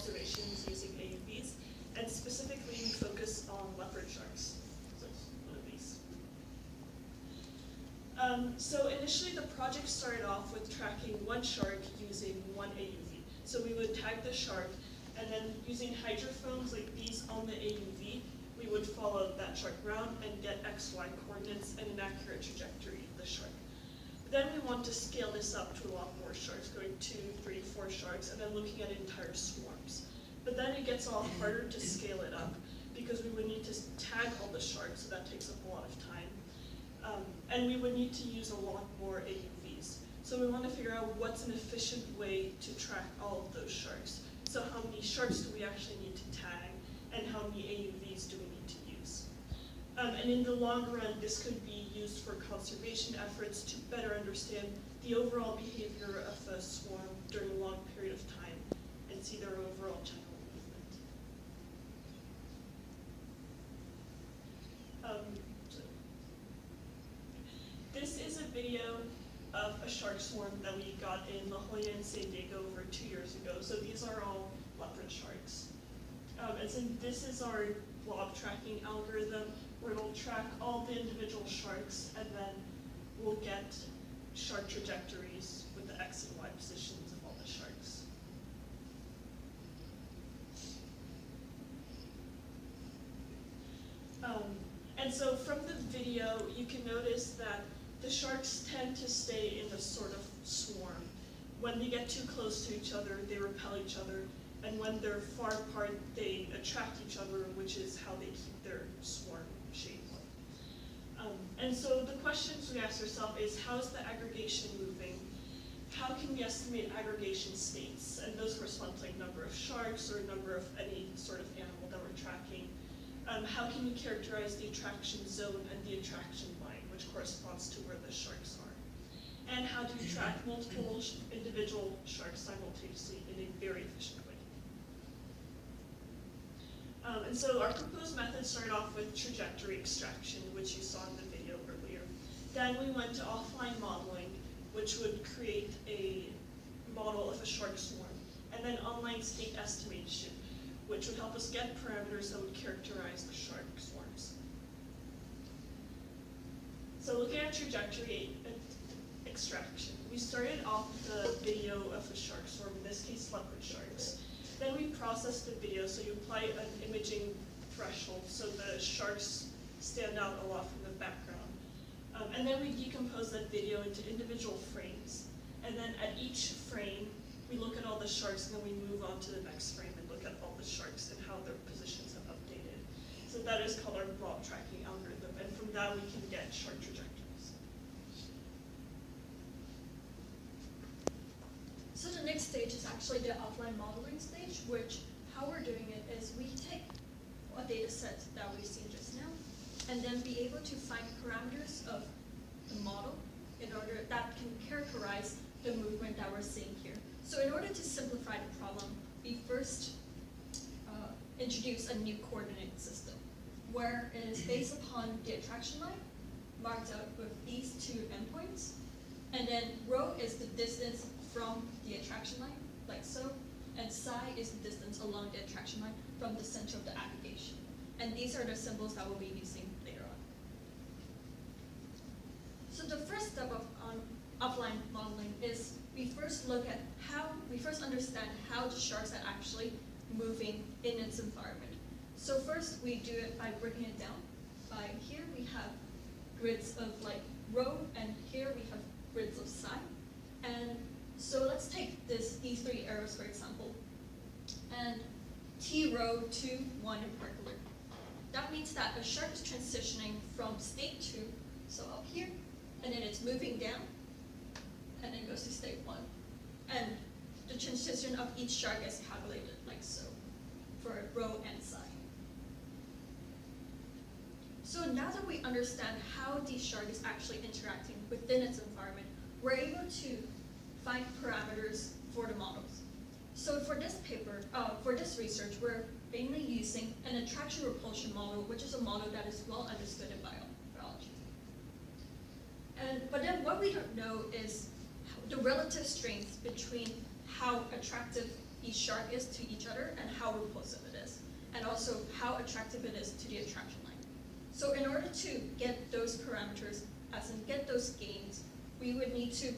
observations using AUVs, and specifically we focus on leopard sharks. So one of these. So initially the project started off with tracking one shark using one AUV. So we would tag the shark, and then using hydrophones like these on the AUV, we would follow that shark around and get XY coordinates and an accurate trajectory of the shark. Then we want to scale this up to a lot more sharks, going 2, 3, 4 sharks, and then looking at entire swarms. But then it gets a lot harder to scale it up because we would need to tag all the sharks, so that takes up a lot of time. And we would need to use a lot more AUVs. So we want to figure out what's an efficient way to track all of those sharks. So how many sharks do we actually need to tag, and how many AUVs do we need to use? And in the long run, this could be used for conservation efforts to better understand the overall behavior of a swarm during a long period of time and see their overall general movement. This is a video of a shark swarm that we got in La Jolla and San Diego over 2 years ago. So these are all leopard sharks. And so this is our blob tracking algorithm, where it'll track all the individual sharks, and then we'll get shark trajectories with the X and Y positions of all the sharks. And so from the video, you can notice that the sharks tend to stay in a sort of swarm. When they get too close to each other, they repel each other, and when they're far apart, they attract each other, which is how they keep their swarm shape. And so the questions we ask ourselves is, how is the aggregation moving? How can we estimate aggregation states? And those correspond to like number of sharks or number of any sort of animal that we're tracking. How can we characterize the attraction zone and the attraction line, which corresponds to where the sharks are? And how do we track multiple individual sharks simultaneously in a very efficient way? And so our proposed method started off with trajectory extraction, which you saw in the video earlier. Then we went to offline modeling, which would create a model of a shark swarm. And then online state estimation, which would help us get parameters that would characterize the shark swarms. So looking at trajectory extraction, we started off with a video of a shark swarm, in this case leopard sharks. Then we processed the video, so you apply an imaging threshold so the sharks stand out a lot from the background. And then we decompose that video into individual frames. And then at each frame, we look at all the sharks, and then we move on to the next frame and look at all the sharks and how their positions have updated. So that is called our blob tracking algorithm, and from that we can get shark trajectories. So the next stage is actually the offline modeling stage, which how we're doing it is we take a data set that we've seen just now, and then be able to find parameters of the model in order that can characterize the movement that we're seeing here. So in order to simplify the problem, we first introduce a new coordinate system, where it is based upon the attraction line, marked out with these two endpoints, and then rho is the distance from the attraction line, like so, and psi is the distance along the attraction line from the center of the aggregation. And these are the symbols that we'll be using later on. So the first step of offline modeling is we first understand how the sharks are actually moving in its environment. So first we do it by breaking it down. By here we have grids of like rho, and here we have grids of psi. And so let's take these three arrows for example, and T rho to 1 in particular. That means that a shark is transitioning from state 2, so up here, and then it's moving down, and then goes to state 1. And the transition of each shark is calculated like so, for rho and psi. So now that we understand how the shark is actually interacting within its environment, we're able to find parameters for the models. So for this paper, for this research, we're mainly using an attraction repulsion model, which is a model that is well understood in biology. But then what we don't know is the relative strength between how attractive each shark is to each other and how repulsive it is, and also how attractive it is to the attraction line. So in order to get those parameters, as in get those gains, we would need to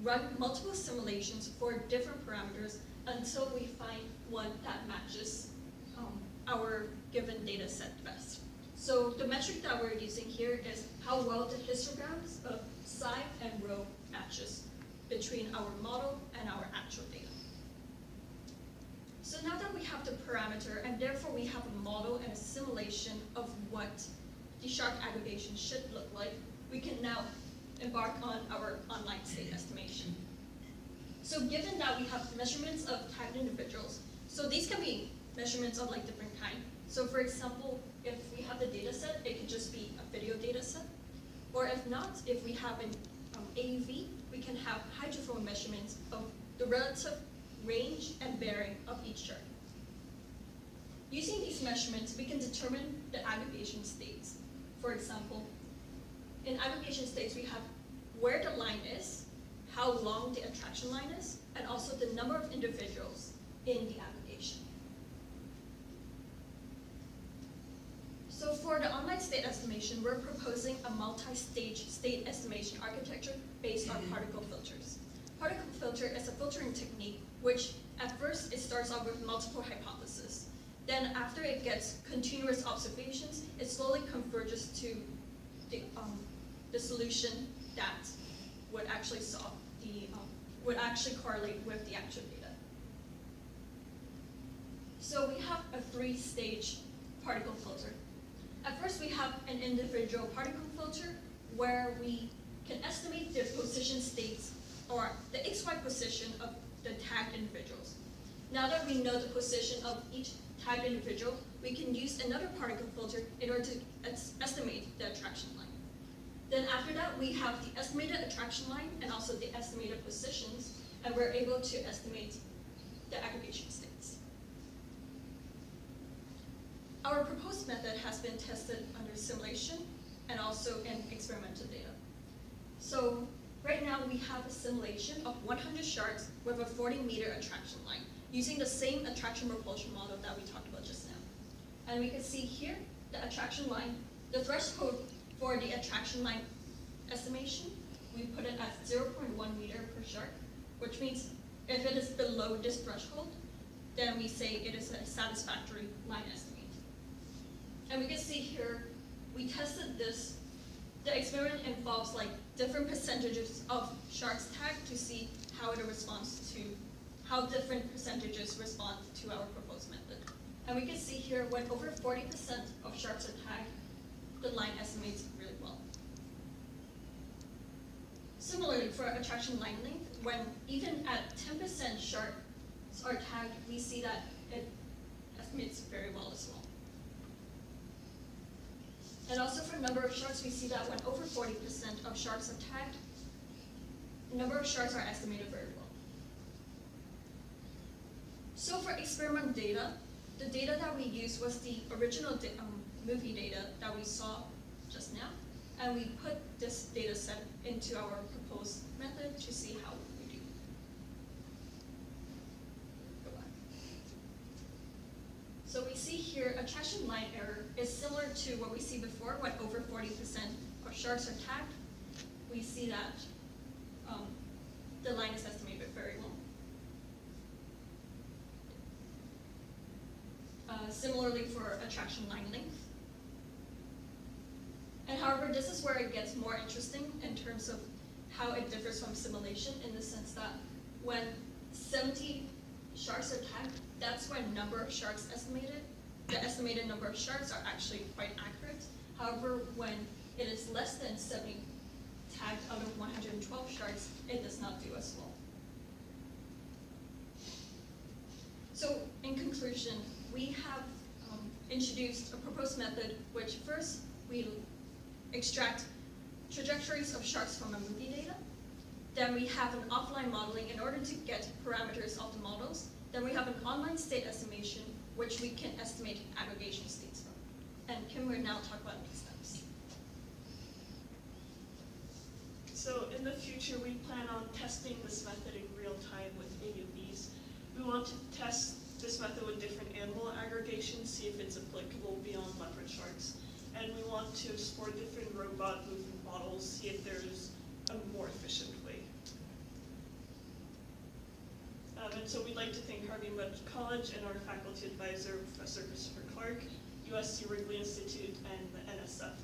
run multiple simulations for different parameters until we find one that matches our given data set best. So the metric that we're using here is how well the histograms of side and row matches between our model and our actual data. So now that we have the parameter, and therefore we have a model and a simulation of what the shark aggregation should look like, we can now embark on our online state estimation. So given that we have measurements of tagged individuals, so these can be measurements of like different kind. So for example, if we have the data set, it could just be a video data set. Or if not, if we have an AUV, we can have hydrophone measurements of the relative range and bearing of each shark. Using these measurements, we can determine the aggregation states. For example, in aggregation states, we have where the line is, how long the attraction line is, and also the number of individuals in the aggregation. So for the online state estimation, we're proposing a multi-stage state estimation architecture based on particle filters. Particle filter is a filtering technique which at first it starts off with multiple hypotheses. Then after it gets continuous observations, it slowly converges to the solution that would actually solve the, would actually correlate with the actual data. So we have a three-stage particle filter. At first we have an individual particle filter where we can estimate the position states or the XY position of the tagged individuals. Now that we know the position of each tagged individual, we can use another particle filter in order to estimate the attraction line. Then after that, we have the estimated attraction line and also the estimated positions, and we're able to estimate the aggregation states. Our proposed method has been tested under simulation and also in experimental data. So right now we have a simulation of 100 sharks with a 40-meter attraction line using the same attraction repulsion model that we talked about just now. And we can see here the attraction line, the threshold for the attraction line estimation, we put it at 0.1 meter per shark, which means if it is below this threshold, then we say it is a satisfactory line estimate. And we can see here, we tested this. The experiment involves like different percentages of sharks tagged to see how it responds to, how different percentages respond to our proposed method. And we can see here when over 40% of sharks are tagged, the line estimates really well. Similarly, for attraction line length, when even at 10% sharks are tagged, we see that it estimates very well as well. And also for number of sharks, we see that when over 40% of sharks are tagged, the number of sharks are estimated very well. So for experiment data, the data that we used was the original movie data that we saw just now, and we put this data set into our proposed method to see how we do. Go back. So we see here attraction line error is similar to what we see before when over 40% of sharks are tagged. We see that the line is estimated very well. Similarly for attraction line length. And however, this is where it gets more interesting in terms of how it differs from simulation, in the sense that when 70 sharks are tagged, that's when number of sharks estimated. The estimated number of sharks are actually quite accurate. However, when it is less than 70 tagged out of 112 sharks, it does not do as well. So in conclusion, we have introduced a proposed method which first we extract trajectories of sharks from a movie data. Then we have an offline modeling in order to get parameters of the models. Then we have an online state estimation which we can estimate aggregation states from. And Kim will now talk about next steps. So in the future, we plan on testing this method in real time with AUVs. We want to test this method with different animal aggregations, see if it's applicable beyond leopard sharks. And we want to explore different robot movement models, see if there's a more efficient way. And so we'd like to thank Harvey Mudd College and our faculty advisor, Professor Christopher Clark, USC Wrigley Institute, and the NSF